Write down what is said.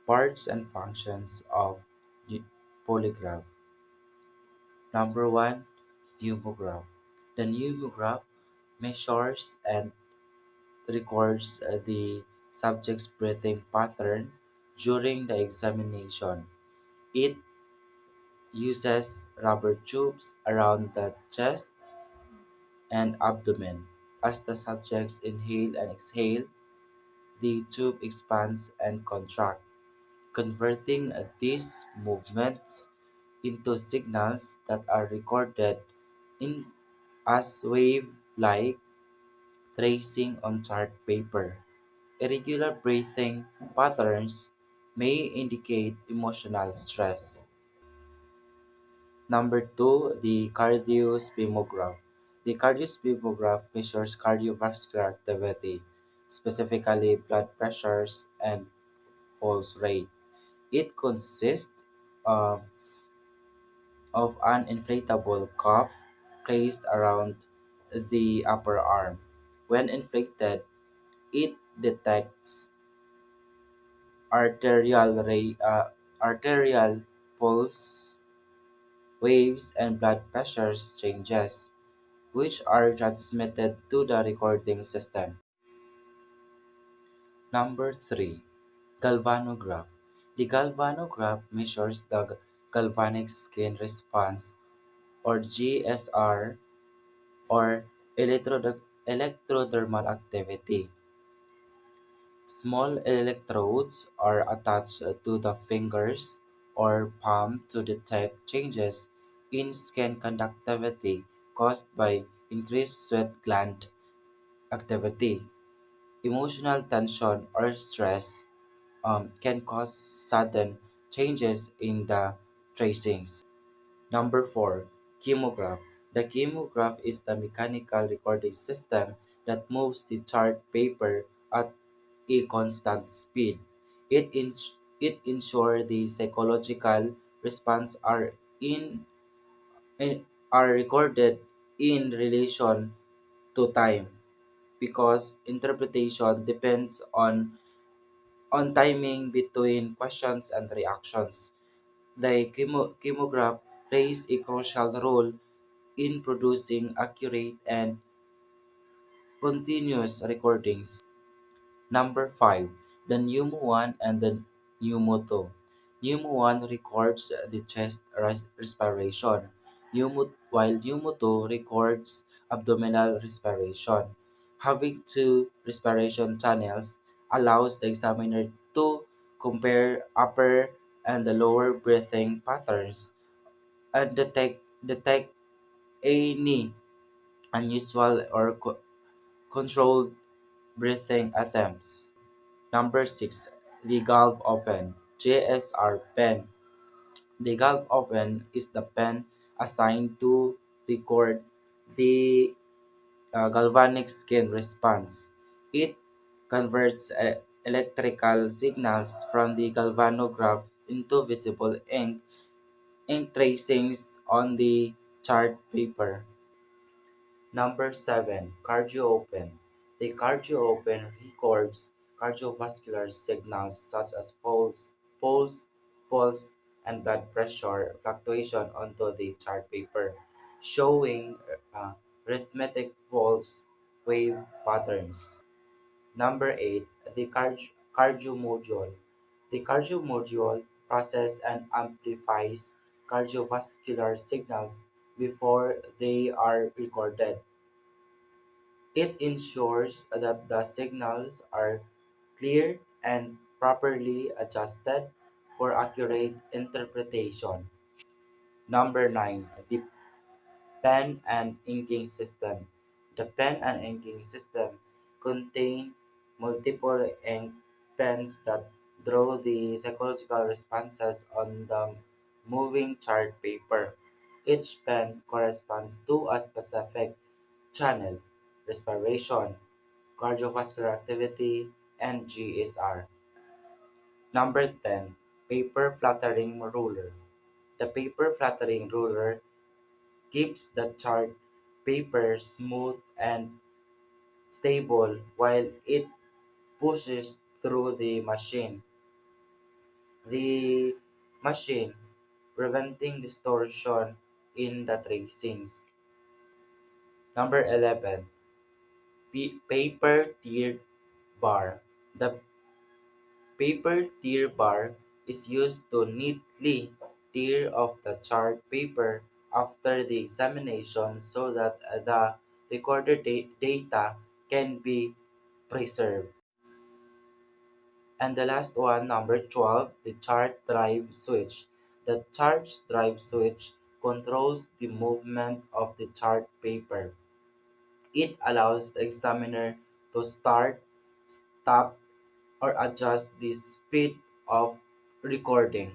Parts and functions of the polygraph. Number one, pneumograph. The pneumograph measures and records the subject's breathing pattern during the examination. It uses rubber tubes around the chest and abdomen. As the subjects inhale and exhale, the tube expands and contracts, converting these movements into signals that are recorded in as wave-like tracing on chart paper. Irregular breathing patterns may indicate emotional stress. Number two, the cardiospimograph. The cardiospimograph measures cardiovascular activity, specifically blood pressures and pulse rate. It consists um, of an inflatable cuff placed around the upper arm. When inflated, it detects arterial pulse waves and blood pressure changes, which are transmitted to the recording system. Number three, galvanograph. The galvanograph measures the galvanic skin response, or GSR, or electrodermal activity. Small electrodes are attached to the fingers or palm to detect changes in skin conductivity caused by increased sweat gland activity. Emotional tension or stress can cause sudden changes in the tracings. Number four, chemograph. The chemograph is the mechanical recording system that moves the chart paper at a constant speed. It ensures the psychological response are recorded in relation to time because interpretation depends on timing between questions and reactions. The chemograph plays a crucial role in producing accurate and continuous recordings. Number five, the Pneumo 1 and the Pneumo 2. Pneumo 1 records the chest respiration, while Pneumo 2 records abdominal respiration. Having two respiration channels allows the examiner to compare upper and the lower breathing patterns and detect any unusual or controlled breathing attempts. Number six, the Gulf Open (JSR) pen. The Gulf Open is the pen assigned to record the galvanic skin response. It converts electrical signals from the galvanograph into visible ink tracings on the chart paper. Number seven, Cardio Open. The Cardio Open records cardiovascular signals such as pulse, and blood pressure fluctuation onto the chart paper, showing rhythmic pulse wave patterns. Number eight, the cardio module. The cardio module processes and amplifies cardiovascular signals before they are recorded. It ensures that the signals are clear and properly adjusted for accurate interpretation. Number nine, the pen and inking system. The pen and inking system contain multiple ink pens that draw the psychological responses on the moving chart paper. Each pen corresponds to a specific channel, respiration, cardiovascular activity, and GSR. Number 10, paper fluttering ruler. The paper fluttering ruler keeps the chart paper smooth and stable while it pushes through the machine. the machine, preventing distortion in the tracings. Number 11, paper tear bar. The paper tear bar is used to neatly tear off the chart paper after the examination so that the recorded data can be preserved. And the last one, number 12, the chart drive switch. The chart drive switch controls the movement of the chart paper. It allows the examiner to start, stop, or adjust the speed of recording.